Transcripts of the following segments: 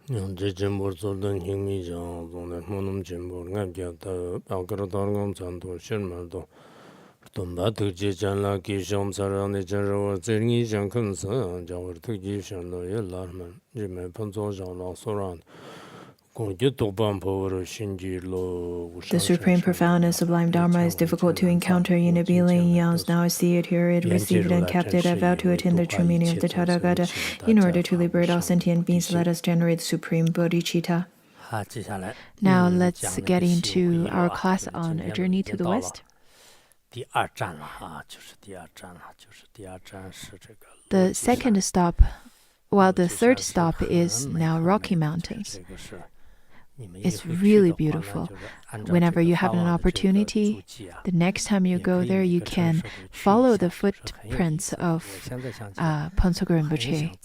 제 전부 저던 힘이죠. 오늘 뭐는 전부 남겨다 아그러다는 전도 실물도 또 나도 제잖아 기좀 사람의 저러 저기 장근서 저거 특기 선로 열라면 이제 본조장로 소란 공기 도반 보러 신지로 The supreme, profound, and sublime Dharma is difficult to encounter in a billion eons. Now I see it, hear it, receive it, and kept it. I vow to attain the true meaning of the Tathagata. In order to liberate all sentient beings, let us generate the supreme bodhicitta. Now let's get into our class on A Journey to the West. The second stop, well, the third stop is now Rocky Mountains. It's really beautiful. Whenever you have an opportunity, the next time you go there, you can follow the footprints of Ponsog Rinpoche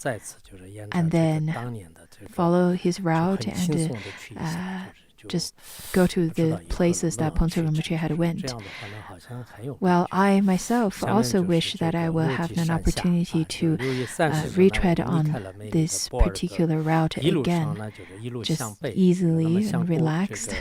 and then follow his route and just go to the places that Ponsog Rinpoche had went. Well, I myself also wish that I will have an opportunity to retread on this particular route again, just easily and relaxed.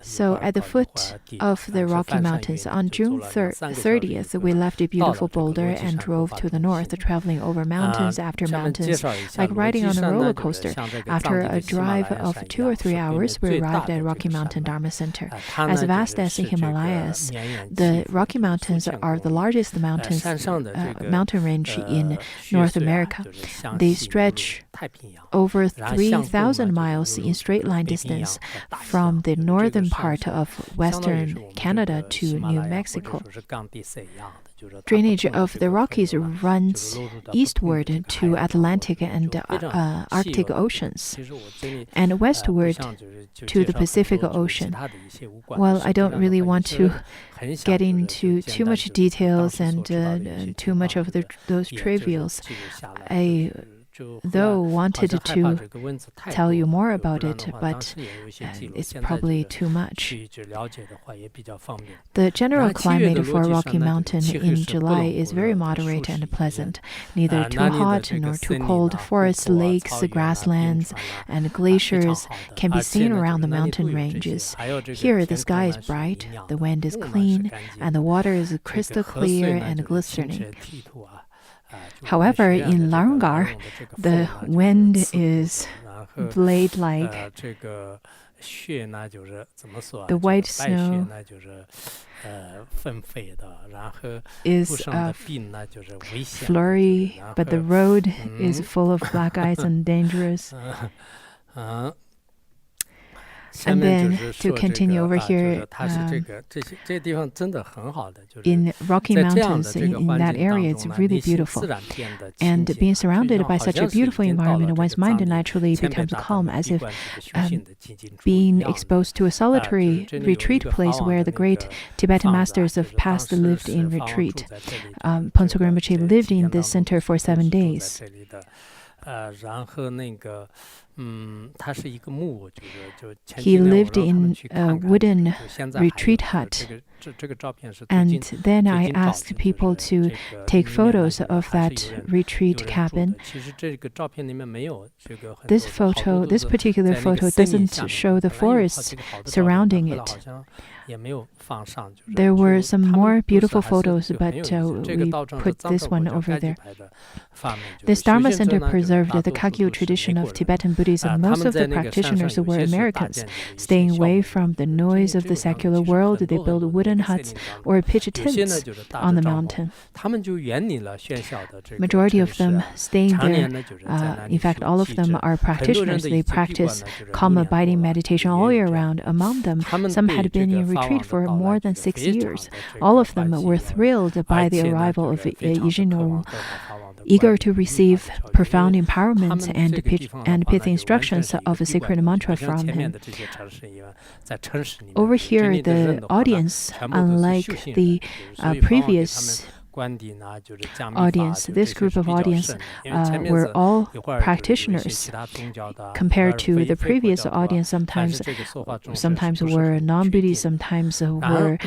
So at the foot of the Rocky Mountains, on June 30th, we left a beautiful boulder and drove to the north, traveling over mountains after mountains, like riding on a roller coaster. After a drive of 2 or 3 hours, we arrived at Rocky Mountain Dharma Center. As vast as the Himalayas, the Rocky Mountains are the largest mountain range in North America. They stretch over 3,000 miles in straight line distance from the northern part of western Canada to New Mexico. Drainage of the Rockies runs eastward to Atlantic and Arctic Oceans, and westward to the Pacific Ocean. Well, I don't really want to get into too much details and too much of those trivials. I wanted to tell you more about it, but it's probably too much. The general climate for Rocky Mountain in July is very moderate and pleasant, neither too hot nor too cold. Forests, lakes, grasslands, and glaciers can be seen around the mountain ranges. Here, the sky is bright, the wind is clean, and the water is crystal clear and glistening. However, in Larungar, the wind is blade-like. The white snow is flurry, but the road is full of black ice and dangerous. And then to continue over here, in Rocky Mountains, in that area, it's really beautiful. And being surrounded by such a beautiful environment, one's mind naturally becomes calm, as if being exposed to a solitary retreat place where the great Tibetan masters of past lived in retreat. Ponsog Rinpoche lived in this center for 7 days. He lived in a wooden retreat hut. And then I asked people to take photos of that retreat cabin. This particular photo doesn't show the forests surrounding it. There were some more beautiful photos, but we put this one over there. This Dharma Center preserved the Kagyu tradition of Tibetan Buddhism. Most of the practitioners were Americans. Staying away from the noise of the secular world, they built wooden huts or pitch tents on the mountain. Majority of them staying there, in fact, all of them are practitioners. They practice calm abiding meditation all year round. Among them, some had been in retreat for more than 6 years. All of them were thrilled by the arrival of Yijin, eager to receive profound empowerment and pithy instructions of a sacred mantra from him. Over here, the audience, unlike the previous audience. This group of audience were all practitioners compared to the previous audience. Sometimes were non-Buddhists, sometimes were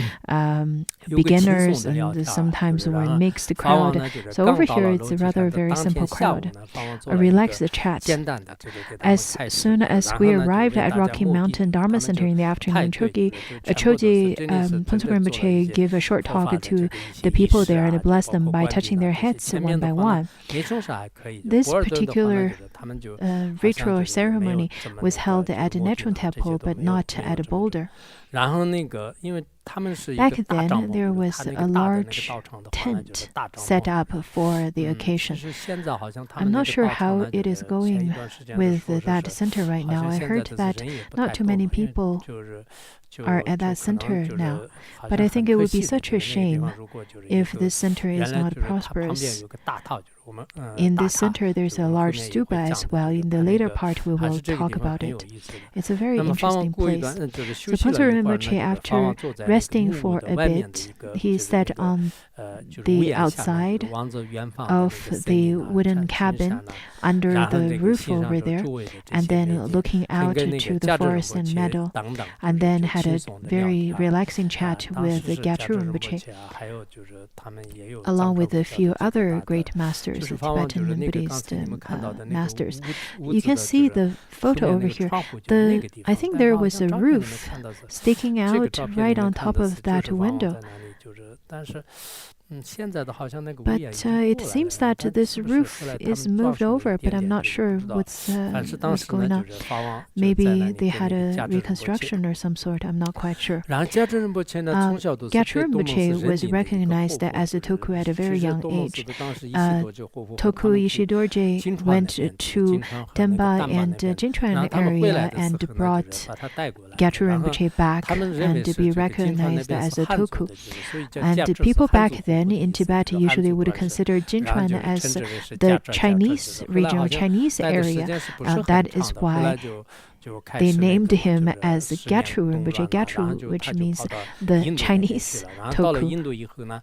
beginners, and sometimes were a mixed crowd. So over here, it's a rather very simple crowd, a relaxed chat. As soon as we arrived at Rocky Mountain Dharma Center in the afternoon, Choji Phuntsok Rinpoche gave a short talk to the people there and blessed them by touching their heads one by one. This particular ritual or ceremony was held at a natural temple, but not at a boulder. Back then, there was a large tent set up for the occasion. I'm not sure how it is going with that center right now. I heard that not too many people are at that center now. But I think it would be such a shame if this center is not prosperous. In this center, there's a large stupa as well. In the later part, we will talk about it. It's a very interesting place. So Phuntsok Rinpoche, after resting for a bit, he sat on the outside of the wooden cabin under the roof over there, and then looking out to the forest and meadow, and then had a very relaxing chat with Gyatso Rinpoche, along with a few other great masters, Tibetan Buddhist masters. You can see the photo over here. I think there was a roof sticking out right on top of that window. But it seems that this roof is moved over, but I'm not sure what's going on. Maybe they had a reconstruction or some sort. I'm not quite sure. Gyatso Rinpoche was recognized as a Toku at a very young age. Toku Ishidorje went to Denpa and Jinchuan area and brought Gyatso Rinpoche back and to be recognized as a Toku. And people back then in Tibet usually would consider Jinchuan as the Chinese region or Chinese area. That is why they named him as Gyatso Rinpoche, Gyatso, which means the Chinese Toku.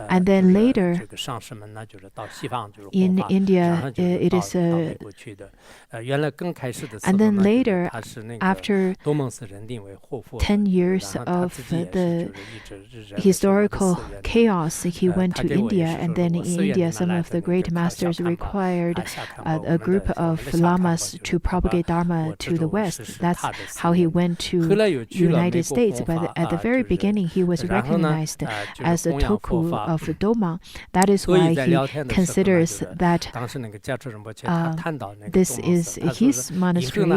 And then later, in India, it is and then later, after 10 years of the historical chaos, he went to India, and then in India, some of the great masters required a group of lamas to propagate Dharma to the West. That's how he went to United States. But at the very beginning, he was recognized as a Toku of Doma. That is why he considers that this is his monastery,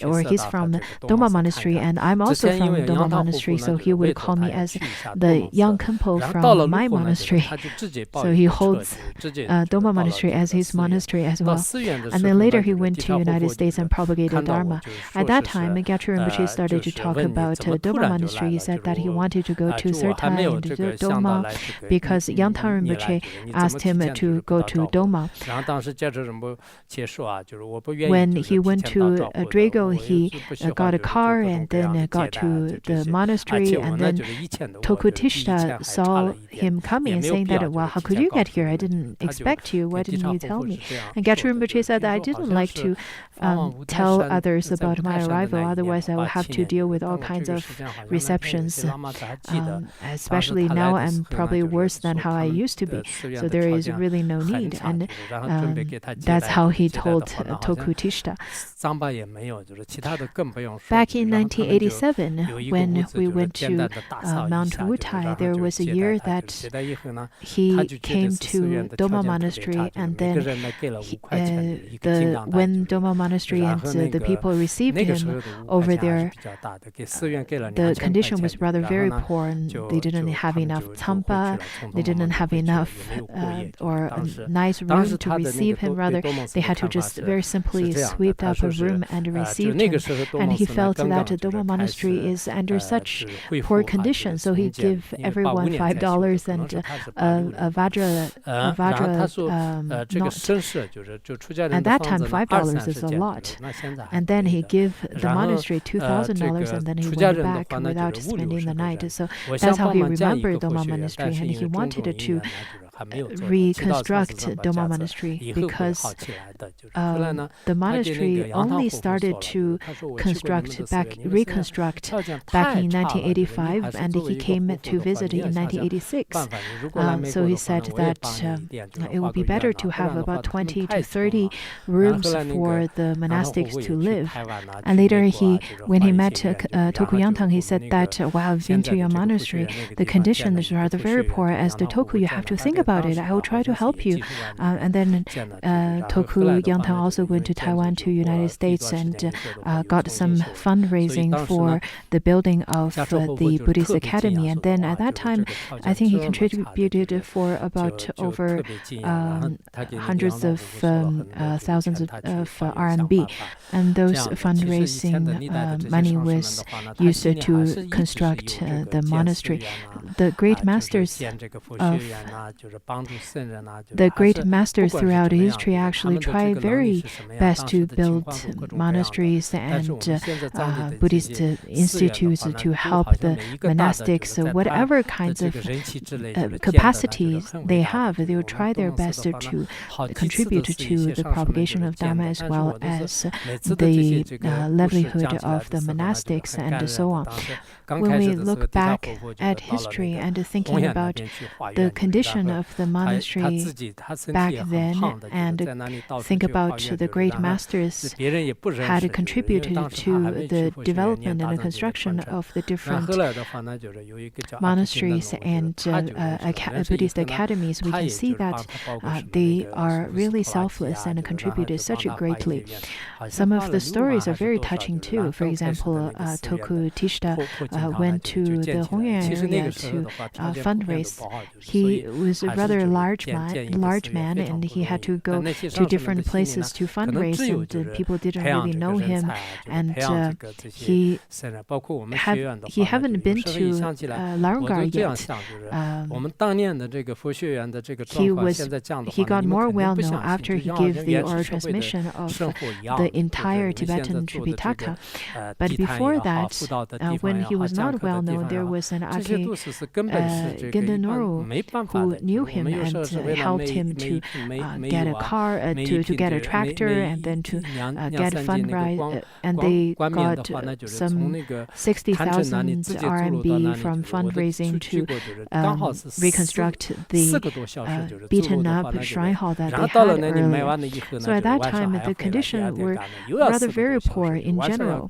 or he's from Doma Monastery, and I'm also from Doma Monastery, so he would call me as the young Khenpo from my monastery. So he holds Doma Monastery as his monastery as well. And then later he went to United States and propagated Dharma. At that time, Gyatso Rinpoche started to talk about Doma Monastery. He said that he wanted to go to Sertai and Doma because Yangtang Rinpoche asked him to go to Doma. When he went to Drago, he got a car and then got to the monastery, and then Toku Tishta saw him coming and saying that, well, how could you get here? I didn't expect you. Why didn't you tell me? And Gyatso Rinpoche said that I didn't like to tell others about my arrival, otherwise I will have to deal with all kinds of receptions. Especially now, I'm probably worse than how I used to be, so there is really no need. And that's how he told Toku Tishta. Back in 1987, when we went to Mount Wutai, there was a year that he came to Doma Monastery, and then when Doma Monastery and the people received him over there, the condition was rather very poor, and they didn't have enough tsampa, they didn't have enough or a nice room to receive him. Rather, they had to just very simply sweep up a room and receive him. And he felt that Doma Monastery is under such poor condition, so he gave everyone $5 and a Vajra At that time, $5 is a lot. And then he gave the monastery $2,000, and then he went back without spending the night. So that's how he remembered Doma Monastery, and he wanted to reconstruct Doma Monastery because the monastery only started to reconstruct back in 1985, and he came to visit in 1986. So he said that it would be better to have about 20 to 30 rooms for the monastics to live. And later, when he met Toku Yangtang, he said that while I've been to your monastery, the conditions are rather very poor. As the Toku, you have to think about it. I will try to help you. And then Toku Yangtang also went to Taiwan, to United States, and got some fundraising for the building of the Buddhist Academy. And then at that time, I think he contributed for about over hundreds of thousands of RMB. And those fundraising money was used to construct the monastery. The great masters throughout history actually try very best to build monasteries and Buddhist institutes to help the monastics. So whatever kinds of capacities they have, they will try their best to contribute to the propagation of Dharma as well as the livelihood of the monastics and so on. When we look back at history and thinking about the condition of the monastery back then, and think about the great masters had contributed to the development and the construction of the different monasteries and Buddhist academies, we can see that they are really selfless and contributed such greatly. Some of the stories are very touching too. For example, Toku Tishita went to the Hongyuan area to fundraise. He was a rather large man, and he had to go to different places to fundraise, and people didn't really know him. And he haven't been to Larungar yet. He got more well known after he gave the oral transmission of the entire Tibetan Tripitaka. But before that, when he was not well known, there was an Ake Gendenoru who knew him and helped him to get a car, to get a tractor, and then to get fundraise. And they got some 60,000 RMB from fundraising to reconstruct the beaten up shrine hall that they had earlier. So at that time, the conditions were rather very poor in general,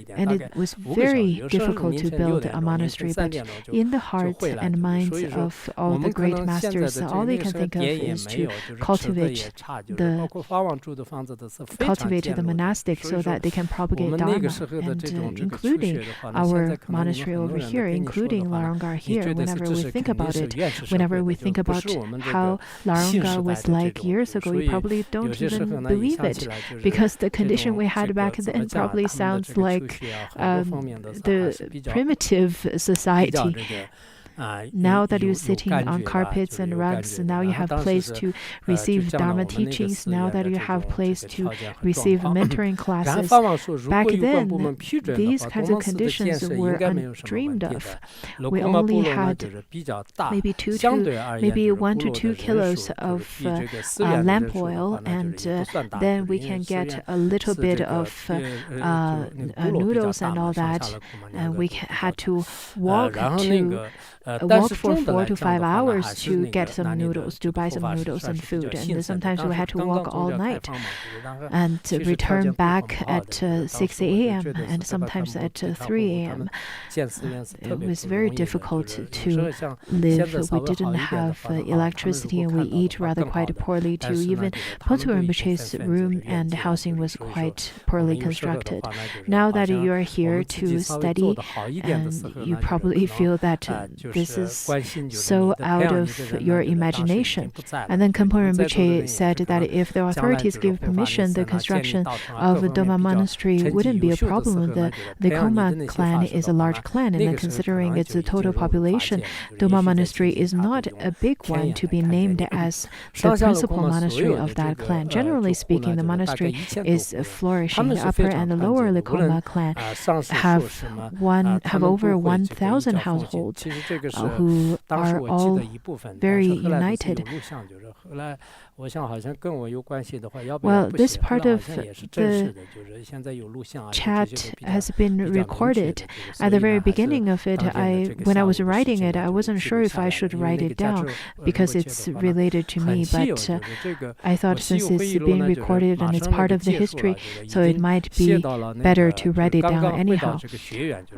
and it was very difficult to build a monastery. But in the heart and minds of all the great masters, all they can think of is to cultivate the monastics so that they can propagate Dharma, and including our monastery over here, including Larungar here. Whenever we think about it, whenever we think about how Larungar was like years ago, you probably don't even believe it, because the condition we had back then probably sounds like the primitive society. Now that you're sitting on carpets and rugs, now you have place to receive Dharma teachings, now that you have place to receive mentoring classes. Back then, these kinds of conditions were undreamed of. We only had maybe 1 to 2 kilos of lamp oil, and then we can get a little bit of noodles and all that. And we had to walk for 4 to 5 hours to get some noodles, to buy some noodles and food. And sometimes we had to walk all night and to return back at 6 a.m. and sometimes at 3 a.m. It was very difficult to live. We didn't have electricity, and we eat rather quite poorly too. Even Pontu Rinpoche's room and housing was quite poorly constructed. Now that you are here to study, and you probably feel that this is so out of your imagination. And then Khenpo Rinpoche said that if the authorities give permission, the construction of a Doma monastery wouldn't be a problem. The Vekoma clan is a large clan, and then considering its total population, Doma monastery is not a big one to be named as the principal monastery of that clan. Generally speaking, the monastery is flourishing. The upper and the lower Vekoma clan have over 1,000 households who are all very united. Well, this part of the chat has been recorded. At the very beginning of it, when I was writing it, I wasn't sure if I should write it down because it's related to me, but I thought since it's being recorded and it's part of the history, so it might be better to write it down anyhow.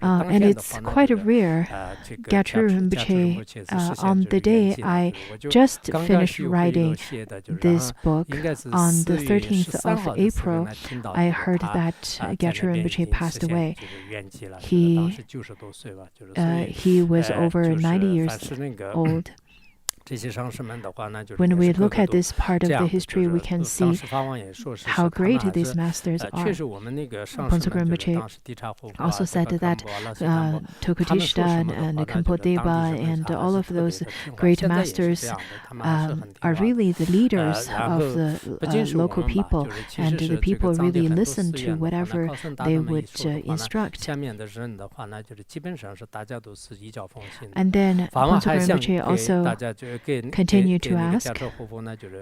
And it's quite rare. Gyatso Rinpoche, on the day I just finished writing this book, on the 13th of April, I heard that Gyatso Rinpoche passed away. He was over 90 years old. When we look at this part of the history, we can see how great these masters are. Pontsog Rinpoche also said that Tokutishta and Khenpo Deba and all of those great masters are really the leaders of the local people, and the people really listen to whatever they would instruct. And then Pontsog Rinpoche also continue to ask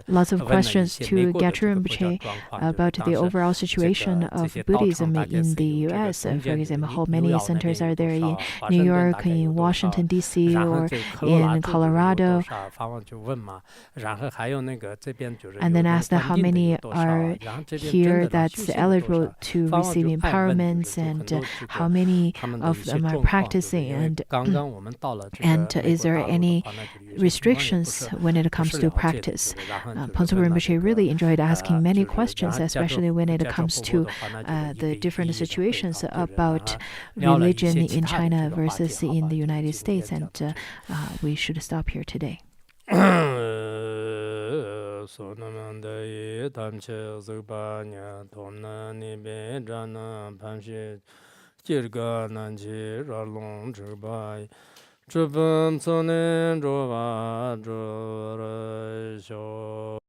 lots of questions to Gyatso Rinpoche about the overall situation of Buddhism in the U.S. For example, how many centers are there in New York, in Washington, D.C., or in Colorado? And then asked how many are here that's eligible to receive empowerments, and how many of them are practicing, and is there any restrictions when it comes to practice. Pontsog Rinpoche really enjoyed asking many questions, especially when it comes to the different situations about religion in China versus in the United States, and we should stop here today.